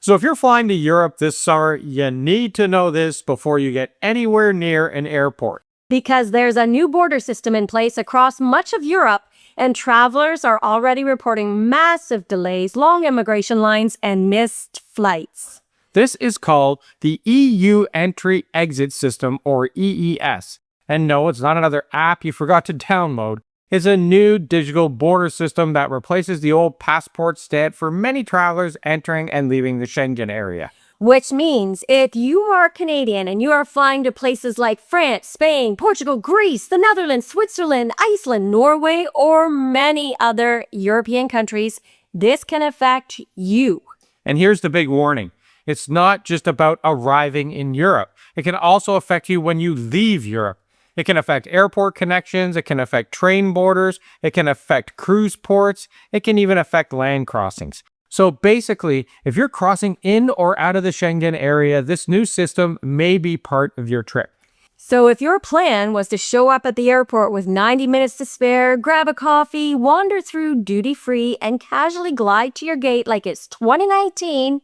So if you're flying to Europe this summer, you need to know this before you get anywhere near an airport. Because there's a new border system in place across much of Europe, and travelers are already reporting massive delays, long immigration lines, and missed flights. This is called the EU Entry-Exit System, or EES. And no, it's not another app you forgot to download. It's a new digital border system that replaces the old passport stamp for many travelers entering and leaving the Schengen area. Which means if you are Canadian and you are flying to places like France, Spain, Portugal, Greece, the Netherlands, Switzerland, Iceland, Norway, or many other European countries, this can affect you. And here's the big warning. It's not just about arriving in Europe. It can also affect you when you leave Europe. It can affect airport connections, it can affect train borders, it can affect cruise ports, it can even affect land crossings. So basically, if you're crossing in or out of the Schengen area, this new system may be part of your trip. So if your plan was to show up at the airport with 90 minutes to spare, grab a coffee, wander through duty-free, and casually glide to your gate like it's 2019,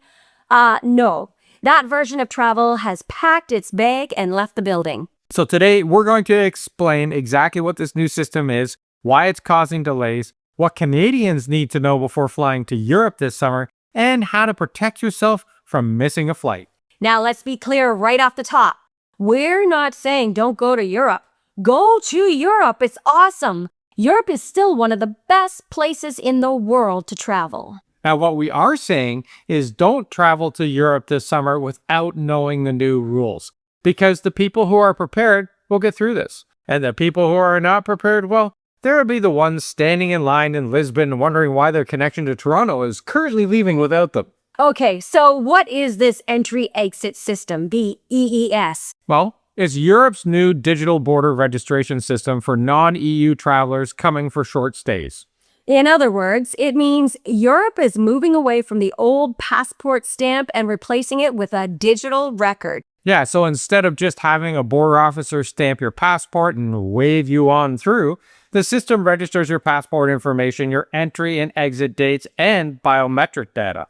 no. That version of travel has packed its bag and left the building. So today, we're going to explain exactly what this new system is, why it's causing delays, what Canadians need to know before flying to Europe this summer, and how to protect yourself from missing a flight. Now let's be clear right off the top. We're not saying don't go to Europe. Go to Europe. It's awesome. Europe is still one of the best places in the world to travel. Now, what we are saying is don't travel to Europe this summer without knowing the new rules. Because the people who are prepared will get through this. And the people who are not prepared, well, they'll be the ones standing in line in Lisbon wondering why their connection to Toronto is currently leaving without them. Okay, so what is this entry-exit system, the EES? Well, it's Europe's new digital border registration system for non-EU travelers coming for short stays. In other words, it means Europe is moving away from the old passport stamp and replacing it with a digital record. Yeah, so instead of just having a border officer stamp your passport and wave you on through, the system registers your passport information, your entry and exit dates, and biometric data.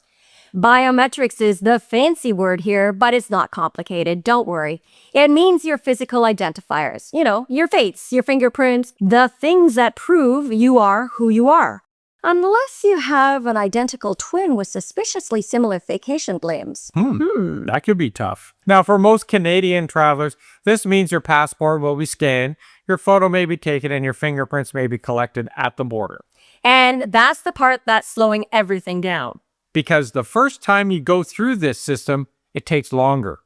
Biometrics is the fancy word here, but it's not complicated, don't worry. It means your physical identifiers, your face, your fingerprints, the things that prove you are who you are. Unless you have an identical twin with suspiciously similar vacation claims. That could be tough. Now, for most Canadian travelers, this means your passport will be scanned, your photo may be taken, and your fingerprints may be collected at the border. And that's the part that's slowing everything down. Because the first time you go through this system, it takes longer.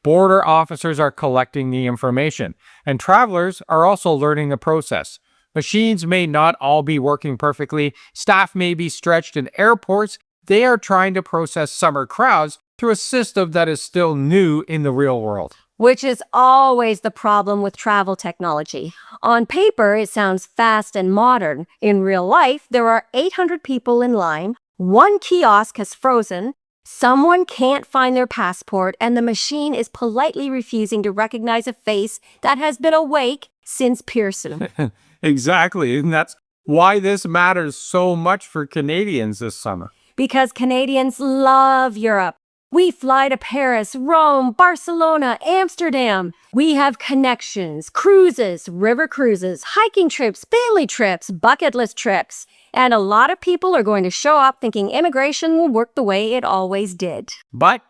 Border officers are collecting the information, and travelers are also learning the process. Machines may not all be working perfectly, staff may be stretched, and airports, they are trying to process summer crowds through a system that is still new in the real world. Which is always the problem with travel technology. On paper, it sounds fast and modern. In real life, there are 800 people in line, one kiosk has frozen, someone can't find their passport, and the machine is politely refusing to recognize a face that has been awake since Pearson. Exactly, and that's why this matters so much for Canadians this summer. Because Canadians love Europe. We fly to Paris, Rome, Barcelona, Amsterdam. We have connections, cruises, river cruises, hiking trips, family trips, bucket list trips. And a lot of people are going to show up thinking immigration will work the way it always did. But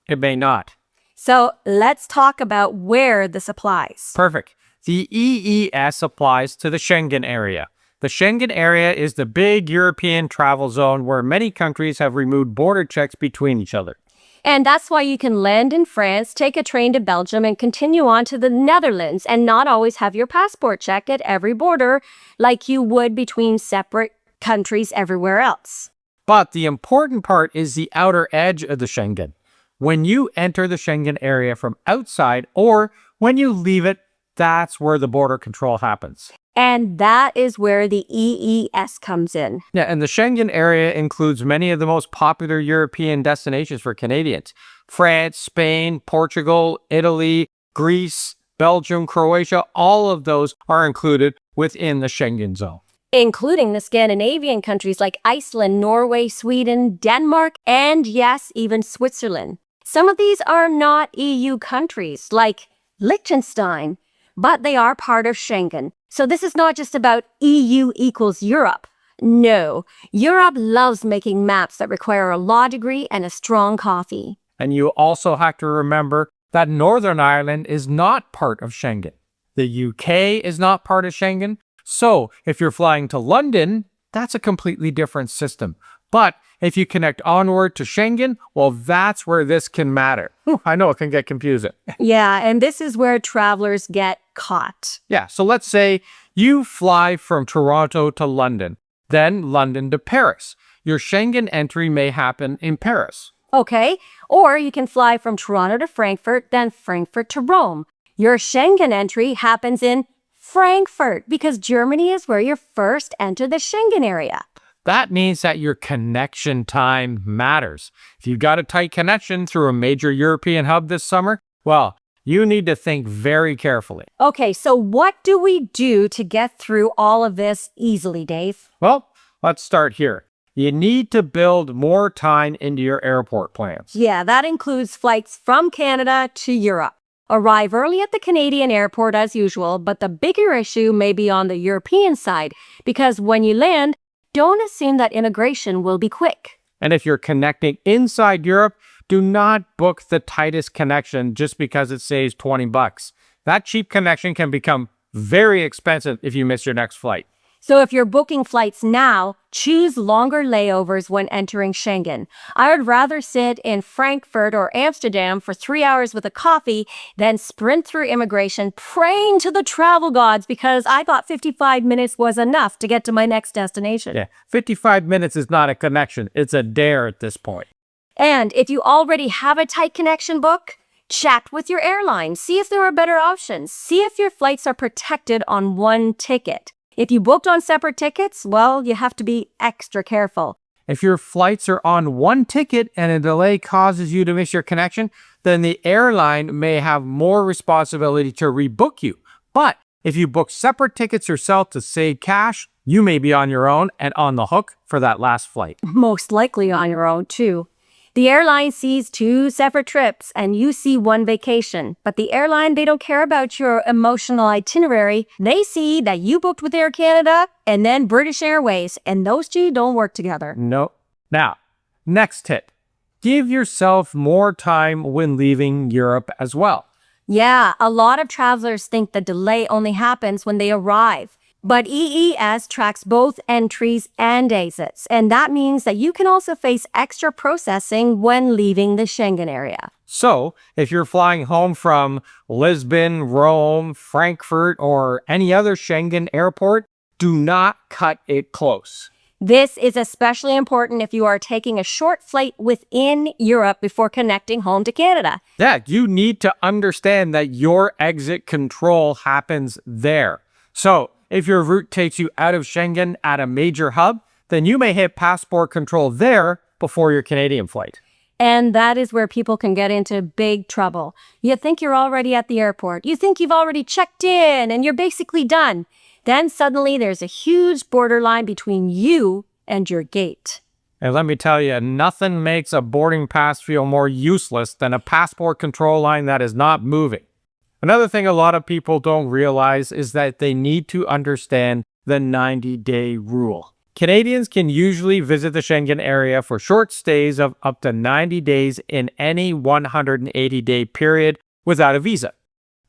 it may not. So let's talk about where this applies. Perfect. The EES applies to the Schengen Area. The Schengen Area is the big European travel zone where many countries have removed border checks between each other. And that's why you can land in France, take a train to Belgium, and continue on to the Netherlands and not always have your passport checked at every border like you would between separate countries everywhere else. But the important part is the outer edge of the Schengen. When you enter the Schengen Area from outside or when you leave it, that's where the border control happens. And that is where the EES comes in. Yeah, and the Schengen Area includes many of the most popular European destinations for Canadians. France, Spain, Portugal, Italy, Greece, Belgium, Croatia, all of those are included within the Schengen zone. including the Scandinavian countries like Iceland, Norway, Sweden, Denmark, and yes, even Switzerland. Some of these are not EU countries, like Liechtenstein, but they are part of Schengen. So this is not just about EU equals Europe. No, Europe loves making maps that require a law degree and a strong coffee. And you also have to remember that Northern Ireland is not part of Schengen. The UK is not part of Schengen. So if you're flying to London, that's a completely different system. But if you connect onward to Schengen, well, that's where this can matter. I know it can get confusing. Yeah, and this is where travelers get caught. Yeah, so let's say you fly from Toronto to London, then London to Paris. Your Schengen entry may happen in Paris. Okay, or you can fly from Toronto to Frankfurt, then Frankfurt to Rome. Your Schengen entry happens in Frankfurt because Germany is where you first enter the Schengen area. That means that your connection time matters. If you've got a tight connection through a major European hub this summer, well, you need to think very carefully. Okay, so what do we do to get through all of this easily, Dave? Well, let's start here. You need to build more time into your airport plans. Yeah, that includes flights from Canada to Europe. Arrive early at the Canadian airport as usual, but the bigger issue may be on the European side, because when you land, don't assume that immigration will be quick. And if you're connecting inside Europe, do not book the tightest connection just because it saves $20. That cheap connection can become very expensive if you miss your next flight. So if you're booking flights now, choose longer layovers when entering Schengen. I would rather sit in Frankfurt or Amsterdam for 3 hours with a coffee than sprint through immigration praying to the travel gods because I thought 55 minutes was enough to get to my next destination. Yeah, 55 minutes is not a connection. It's a dare at this point. And if you already have a tight connection book, chat with your airline. See if there are better options. See if your flights are protected on one ticket. If you booked on separate tickets, well, you have to be extra careful. If your flights are on one ticket and a delay causes you to miss your connection, then the airline may have more responsibility to rebook you. But if you book separate tickets yourself to save cash, you may be on your own and on the hook for that last flight. Most likely on your own, too. The airline sees 2 separate trips and you see 1 vacation. But the airline, they don't care about your emotional itinerary. They see that you booked with Air Canada and then British Airways, and those two don't work together. No. Now, next tip. Give yourself more time when leaving Europe as well. Yeah, a lot of travelers think the delay only happens when they arrive. But EES tracks both entries and exits, and that means that you can also face extra processing when leaving the Schengen area. So, if you're flying home from Lisbon, Rome, Frankfurt, or any other Schengen airport, do not cut it close. This is especially important if you are taking a short flight within Europe before connecting home to Canada. Yeah, you need to understand that your exit control happens there. So, if your route takes you out of Schengen at a major hub, then you may hit passport control there before your Canadian flight. And that is where people can get into big trouble. You think you're already at the airport. You think you've already checked in and you're basically done. Then suddenly there's a huge borderline between you and your gate. And let me tell you, nothing makes a boarding pass feel more useless than a passport control line that is not moving. Another thing a lot of people don't realize is that they need to understand the 90-day rule. Canadians can usually visit the Schengen area for short stays of up to 90 days in any 180-day period without a visa.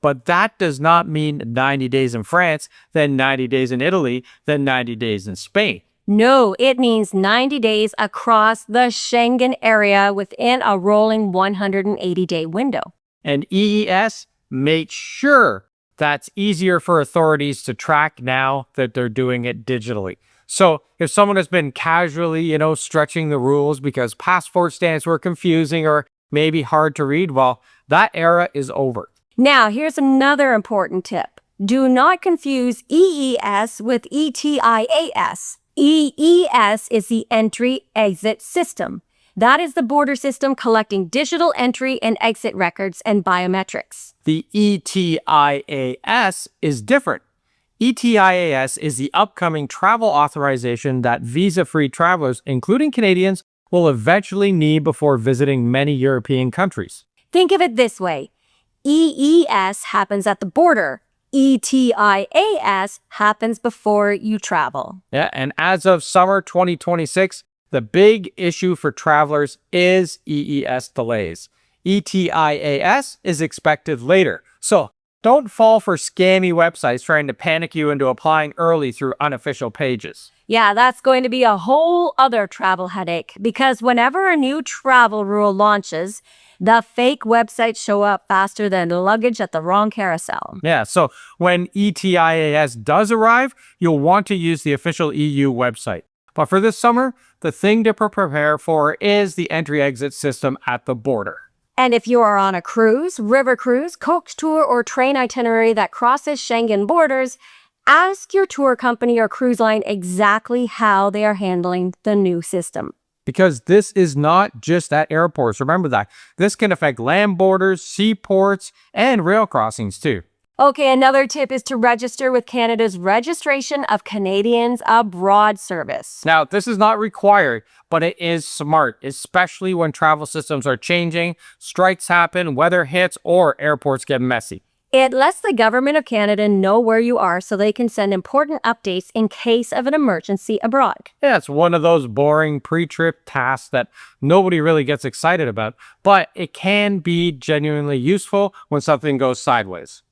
But that does not mean 90 days in France, then 90 days in Italy, then 90 days in Spain. No, it means 90 days across the Schengen area within a rolling 180-day window. And EES makes sure that's easier for authorities to track now that they're doing it digitally. So if someone has been casually, stretching the rules because passport stamps were confusing or maybe hard to read, well, that era is over. Now, here's another important tip. Do not confuse EES with ETIAS. EES is the entry-exit system. That is the border system collecting digital entry and exit records and biometrics. The ETIAS is different. ETIAS is the upcoming travel authorization that visa-free travelers, including Canadians, will eventually need before visiting many European countries. Think of it this way. EES happens at the border. ETIAS happens before you travel. Yeah, and as of summer 2026, the big issue for travelers is EES delays. ETIAS is expected later. So don't fall for scammy websites trying to panic you into applying early through unofficial pages. Yeah, that's going to be a whole other travel headache because whenever a new travel rule launches, the fake websites show up faster than luggage at the wrong carousel. Yeah, so when ETIAS does arrive, you'll want to use the official EU website. But for this summer, the thing to prepare for is the entry-exit system at the border. And if you are on a cruise, river cruise, coach tour, or train itinerary that crosses Schengen borders, ask your tour company or cruise line exactly how they are handling the new system. Because this is not just at airports. Remember that. This can affect land borders, seaports, and rail crossings too. Okay, another tip is to register with Canada's Registration of Canadians Abroad Service. Now, this is not required, but it is smart, especially when travel systems are changing, strikes happen, weather hits, or airports get messy. It lets the Government of Canada know where you are so they can send important updates in case of an emergency abroad. Yeah, it's one of those boring pre-trip tasks that nobody really gets excited about, but it can be genuinely useful when something goes sideways.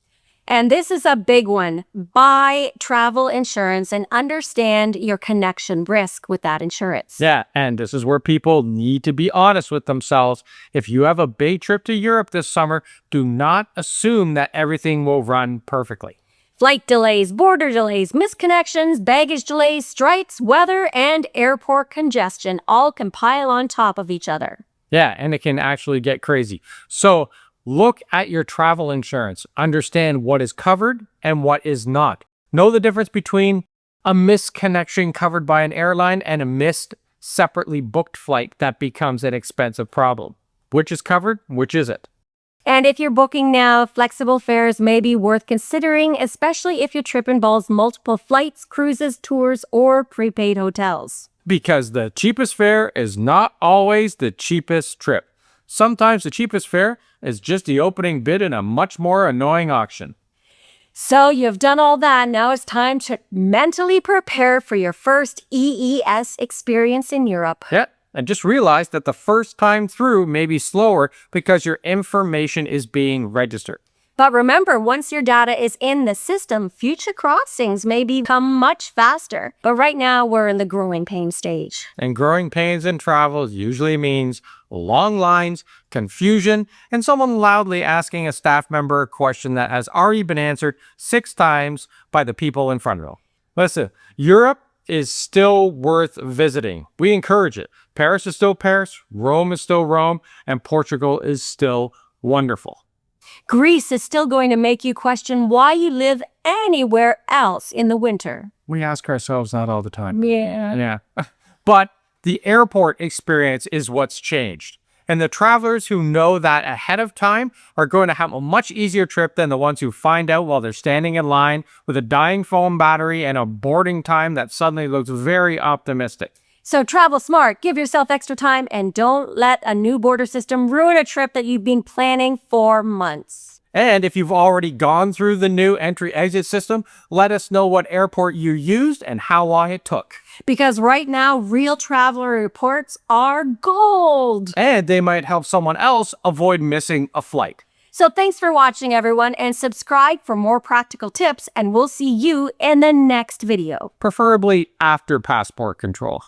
And this is a big one. Buy travel insurance and understand your connection risk with that insurance. Yeah, and this is where people need to be honest with themselves. If you have a big trip to Europe this summer, do not assume that everything will run perfectly. Flight delays, border delays, misconnections, baggage delays, strikes, weather, and airport congestion all can pile on top of each other. Yeah, and it can actually get crazy. So look at your travel insurance. Understand what is covered and what is not. Know the difference between a missed connection covered by an airline and a missed separately booked flight that becomes an expensive problem. Which is covered, which isn't. And if you're booking now, flexible fares may be worth considering, especially if your trip involves multiple flights, cruises, tours, or prepaid hotels. Because the cheapest fare is not always the cheapest trip. Sometimes the cheapest fare is just the opening bid in a much more annoying auction. So you've done all that. Now it's time to mentally prepare for your first EES experience in Europe. Yeah, and just realize that the first time through may be slower because your information is being registered. But remember, once your data is in the system, future crossings may become much faster. But right now, we're in the growing pain stage. And growing pains in travel usually means long lines, confusion, and someone loudly asking a staff member a question that has already been answered 6 times by the people in front of them. Listen, Europe is still worth visiting. We encourage it. Paris is still Paris, Rome is still Rome, and Portugal is still wonderful. Greece is still going to make you question why you live anywhere else in the winter. We ask ourselves that all the time. Yeah. But the airport experience is what's changed. And the travelers who know that ahead of time are going to have a much easier trip than the ones who find out while they're standing in line with a dying phone battery and a boarding time that suddenly looks very optimistic. So travel smart, give yourself extra time, and don't let a new border system ruin a trip that you've been planning for months. And if you've already gone through the new entry-exit system, let us know what airport you used and how long it took. Because right now, real traveler reports are gold. And they might help someone else avoid missing a flight. So thanks for watching, everyone, and subscribe for more practical tips, and we'll see you in the next video. Preferably after passport control.